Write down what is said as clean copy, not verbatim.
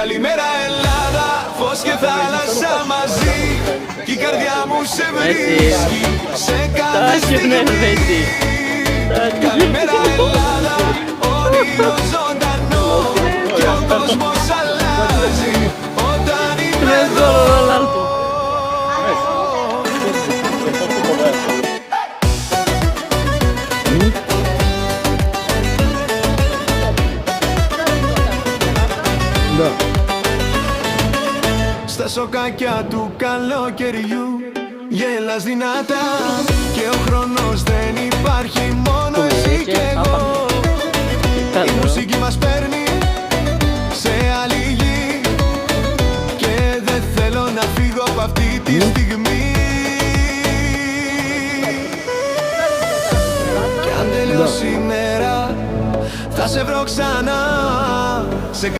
Καλημέρα Ελλάδα, φως και θάλασσα μαζί. Κι η καρδιά μου σε βρίσκει σε κάθε στιγμή. Καλημέρα Ελλάδα, όνειρο ζωντανό. Κι ο κόσμος αλλάζει όταν είμαι εδώ. Στα σοκάκια του καλοκαιριού γέλας δυνατά και ο χρόνος δεν υπάρχει, μόνο εσύ και εγώ. Η μουσική μας παίρνει σε άλλη γη και δεν θέλω να φύγω από αυτή τη στιγμή.